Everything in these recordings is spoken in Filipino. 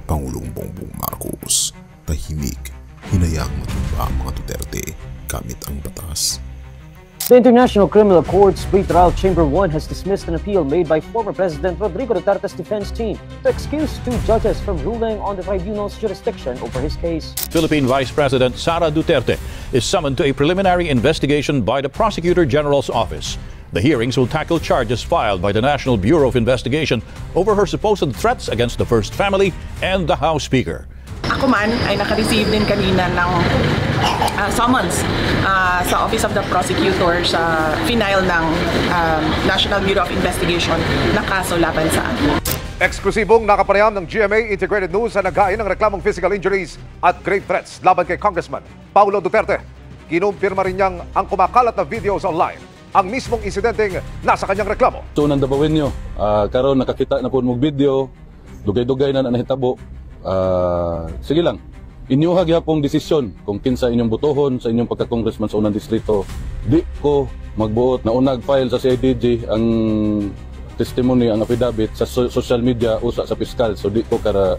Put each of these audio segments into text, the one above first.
Pangulong Bongbong Marcos, tahimik, hinayang matumba ang mga Duterte gamit ang batas. The International Criminal Court's Pre-Trial Chamber 1 has dismissed an appeal made by former President Rodrigo Duterte's defense team to excuse two judges from ruling on the tribunal's jurisdiction over his case. Philippine Vice President Sara Duterte is summoned to a preliminary investigation by the Prosecutor General's office. The hearings will tackle charges filed by the National Bureau of Investigation over her supposed threats against the First Family and the House Speaker. Ako man ay naka-receive din kanina ng summons sa Office of the Prosecutor sa final ng National Bureau of Investigation na kaso laban sa akin. Eksklusibong nakapanayam ng GMA Integrated News sa naghain ng reklamong physical injuries at grave threats laban kay Congressman Paulo Duterte. Kinumpirma rin niyang ang kumakalat na videos online ang mismong insidenteng nasa kanyang reklamo. So nang dabawin nyo, karon nakakita na po mong video, dugay-dugay na nahitabo. Sige lang, inyuhag yapong desisyon kung kinsa inyong butohon sa inyong pagka-congressman sa unang distrito. Di ko magbuot na unag file sa CIDG ang testimony, ang affidavit sa social media usa sa piskal. So di ko kara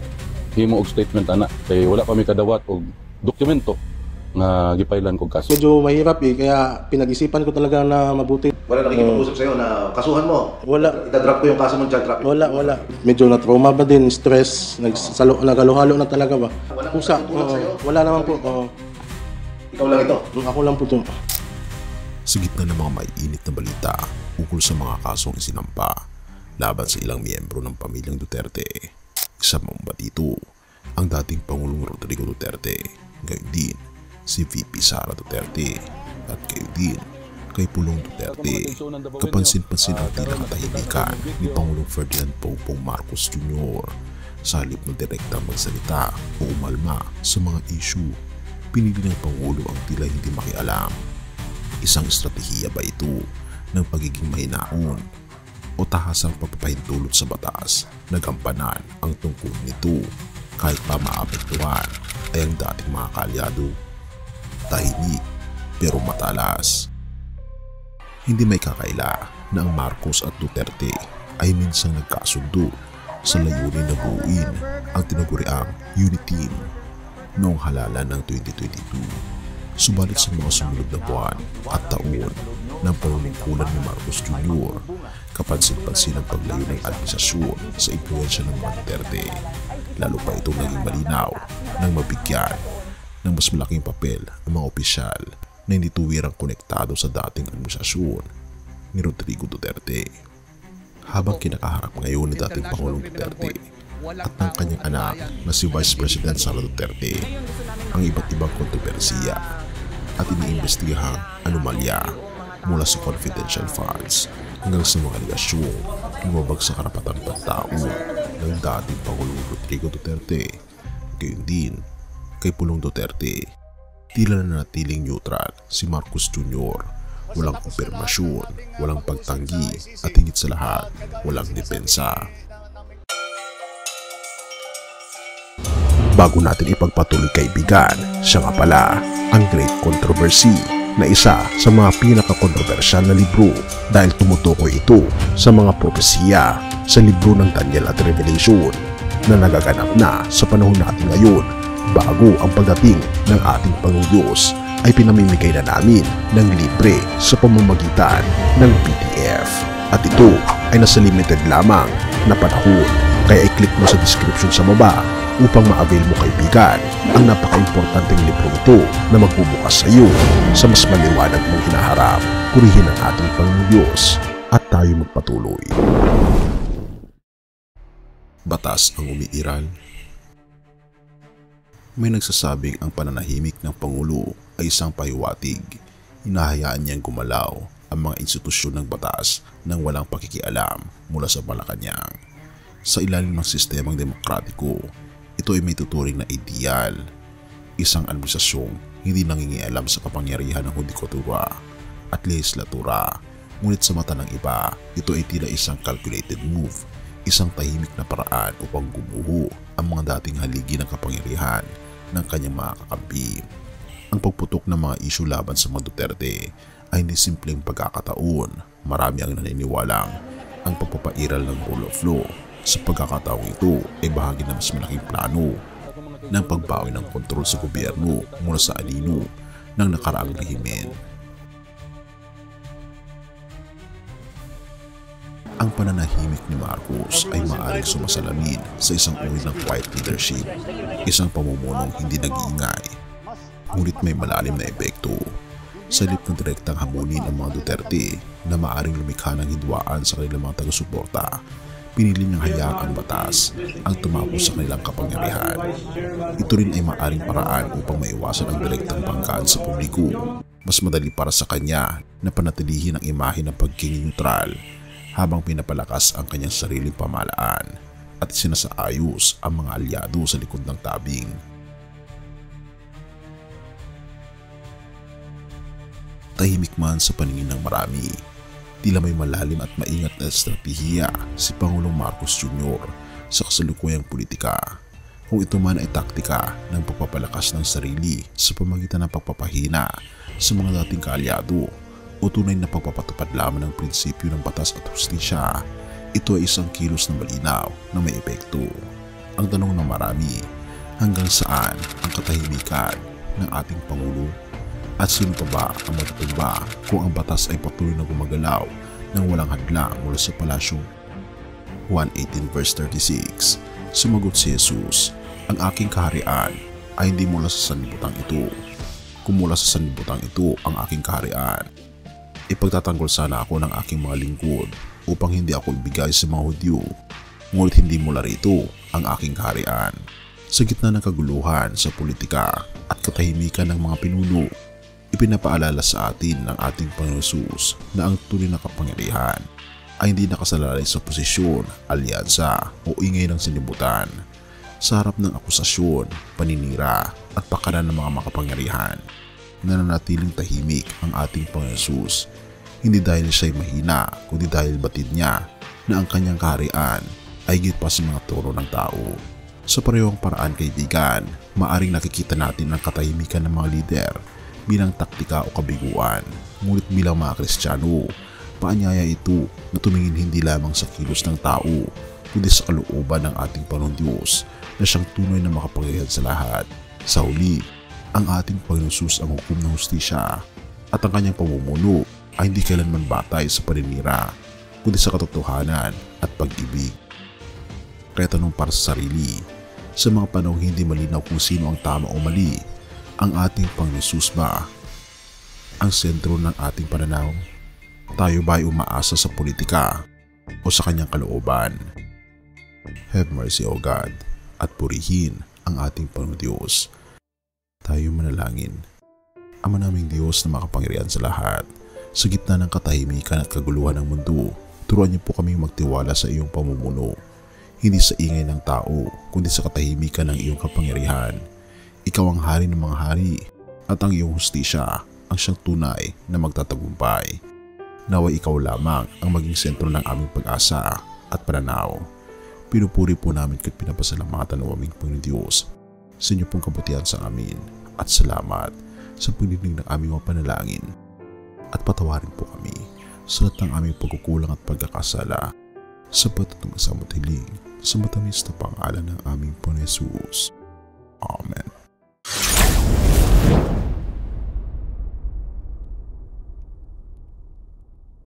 himo og statement ana kay wala pa mi kadawat og dokumento nga gipailan kog kaso. Medyo mahirap kaya pinag-isipan ko talaga na mabuti. Wala nakikipag-usap sa'yo na kasuhan mo? Wala. Itadrop ko yung kaso ng child trafficking? Wala. Medyo na-trauma ba din, stress, nagalo-halo na talaga ba? Wala Pusa, wala naman po. Ikaw lang ito? Ako lang po ito. Sa gitna ng mga maiinit na balita ukol sa mga kasong isinampa laban sa ilang miyembro ng pamilyang Duterte, isa pa dito ang dating Pangulong Rodrigo Duterte, gayon din si VP Sara Duterte at gayon din kay Pulong Duterte. Kapansin-pansin ang tila katahimikan ni Pangulong Ferdinand Bongbong Marcos Jr. Sa halip na direktang magsalita o umalma sa mga issue, pinili ng Pangulo ang tila hindi makialam. Isang estratehiya ba ito ng pagiging mahinaon o tahasang papapahintulot sa batas na gampanan ang tungkol nito kahit pa maapektuhan ay ang dating mga kalyado? Tahimik pero matalas. Hindi may kakaila na ang Marcos at Duterte ay minsang nagkasundo sa layunin na buuin ang tinaguriang Unity Team noong halalan ng 2022. Subalit sa mga sumunod na buwan at taon ng pamumuhunan ni Marcos Jr., kapansin-pansin ang paglayo ng administrasyon sa impluwensya ng mga Duterte. Lalo pa itong naging malinaw nang mabigyan ng mas malaking papel ang mga opisyal na hindi tuwirang konektado sa dating administrasyon ni Rodrigo Duterte. Habang kinakaharap ngayon ni dating Pangulong Duterte at ng kanyang anak na si Vice President Sara Duterte ang iba't ibang kontrobersiya at iniimbestigahang anomalya mula sa confidential funds hanggang sa mga aligasyong lumabag sa karapatang pantao ng dating Pangulong Rodrigo Duterte, gayon din kay Pulong Duterte. Tila na natiling neutral si Marcos Jr. Walang kumpirmasyon, walang pagtanggi at higit sa lahat, walang depensa. Bago natin ipagpatuloy kaibigan, siya nga pala ang Great Controversy na isa sa mga pinaka-kontrobersyal na libro dahil tumutukoy ito sa mga propesiya sa libro ng Daniel at Revelation na nagaganap na sa panahon natin ngayon. Bago ang pagdating ng ating Panginoong Diyos ay pinamimigay na namin ng libre sa pamamagitan ng PDF. At ito ay nasa limited lamang na panahon, kaya i-click mo sa description sa baba upang ma-avail mo kaibigan ang napaka-importanteng libro ito na magbubukas sa iyo sa mas maliwanag mong hinaharap. Purihin ang ating Panginoong Diyos at tayo magpatuloy. Batas ang umiiral. May nagsasabing ang pananahimik ng Pangulo ay isang pahiwatig. Hinahayaan niyang gumalaw ang mga institusyon ng batas nang walang pakikialam mula sa Malacanang. Sa ilalim ng sistemang demokratiko, ito ay may tuturing na ideal. Isang administrasyong hindi nangingialam sa kapangyarihan ng hudikatura at lehislatura. Ngunit sa mata ng iba, ito ay tila isang calculated move, isang tahimik na paraan upang gumuho ang mga dating haligi ng kapangyarihan ng kanyang mga kakampi. Ang pagputok ng mga isyu laban sa mga Duterte ay hindi simpleng pagkakataon. Marami ang naniniwalang ang pagpapairal ng rule of law Sa pagkakataong ito ay bahagi ng mas malaking plano ng pagbawi ng kontrol sa gobyerno mula sa anino ng nakaraang rehimen. Ang pananahimik ni Marcos ay maaaring sumasalamin sa isang uri ng quiet leadership, isang pamumunong hindi nag-iingay, ngunit may malalim na epekto. Sa halip ng direktang hamunin ang mga Duterte na maaaring lumikha ng hidwaan sa kanilang mga taga-suporta, pinili niyang hayaan ang batas ang tumapos sa kanilang kapangyarihan. Ito rin ay maaaring paraan upang maiwasan ang direktang banggaan sa publiko. Mas madali para sa kanya na panatilihin ang imahe ng pagiging neutral habang pinapalakas ang kanyang sariling pamahalaan at sinasaayos ang mga alyado sa likod ng tabing. Tahimik man sa paningin ng marami, tila may malalim at maingat na estratehiya si Pangulong Marcos Jr. sa kasalukuyang politika. Kung ito man ay taktika ng pagpapalakas ng sarili sa pamamagitan ng pagpapahina sa mga dating kaalyado o tunay na pagpapatupad lamang ng prinsipyo ng batas at hustisya, ito ay isang kilos na malinaw na may epekto. Ang tanong ng marami, hanggang saan ang katahimikan ng ating Pangulo? At sino pa ba ang matutumba kung ang batas ay patuloy na gumagalaw ng walang hadlang mula sa palasyo? 1:18 verse 36. Sumagot si Jesus, ang aking kaharian ay hindi mula sa sanlibutan ito. Kung mula sa sanlibutan ito ang aking kaharian, ipagtatanggol sana ako ng aking mga lingkod upang hindi ako ibigay sa mga Hudyo, ngunit hindi mula rito ang aking kaharian. Sa gitna ng kaguluhan sa politika at katahimikan ng mga pinuno, ipinapaalala sa atin ng ating Panginoon Jesus na ang tunay na kapangyarihan ay hindi nakasalalay sa posisyon, alyansa o ingay ng sinibutan. Sa harap ng akusasyon, paninira at pakanan ng mga makapangyarihan, nananatiling tahimik ang ating Panginoon Jesus, hindi dahil siya'y mahina kundi dahil batid niya na ang kanyang kaharian ay higit pa sa mga turo ng tao. Sa parehong paraan, kaibigan, maaring nakikita natin ang katahimikan ng mga lider bilang taktika o kabiguan, ngunit bilang mga Kristiyano, paanyaya ito na tumingin hindi lamang sa kilos ng tao kundi sa kalooban ng ating Panginoon Diyos na siyang tunay na makapangyarihan sa lahat. Sa huli, ang ating Panginoon Jesus ang hukom ng hustisya at ang kanyang pamumuno ay hindi kailanman batay sa paninira kundi sa katotohanan at pag-ibig. Kaya tanong para sa sarili, sa mga panahong hindi malinaw kung sino ang tama o mali, ang ating Panginoon Jesus ba ang sentro ng ating pananaw? Tayo ba ay umaasa sa politika o sa kanyang kalooban? Have mercy, O God, at purihin ang ating Panginoon Diyos. Tayo manalangin. Ama naming Diyos na makapangyarihan sa lahat, sa gitna ng katahimikan at kaguluhan ng mundo, turuan niyo po kami magtiwala sa iyong pamumuno, hindi sa ingay ng tao, kundi sa katahimikan ng iyong kapangyarihan. Ikaw ang hari ng mga hari at ang iyong hustisya ang siyang tunay na magtatagumpay. Naway ikaw lamang ang maging sentro ng aming pag-asa at pananaw. Pinupuri po namin at pinapasalamatan ng aming Panginoon Diyos sa inyo pong kabutihan sa amin at salamat sa pagdinig ng aming mga panalangin at patawarin po kami sa lahat ng aming pagkukulang at pagkakasala sa pagtutungo sa matiling sa matamis na pangalan ng aming Panginoon Jesus. Amen.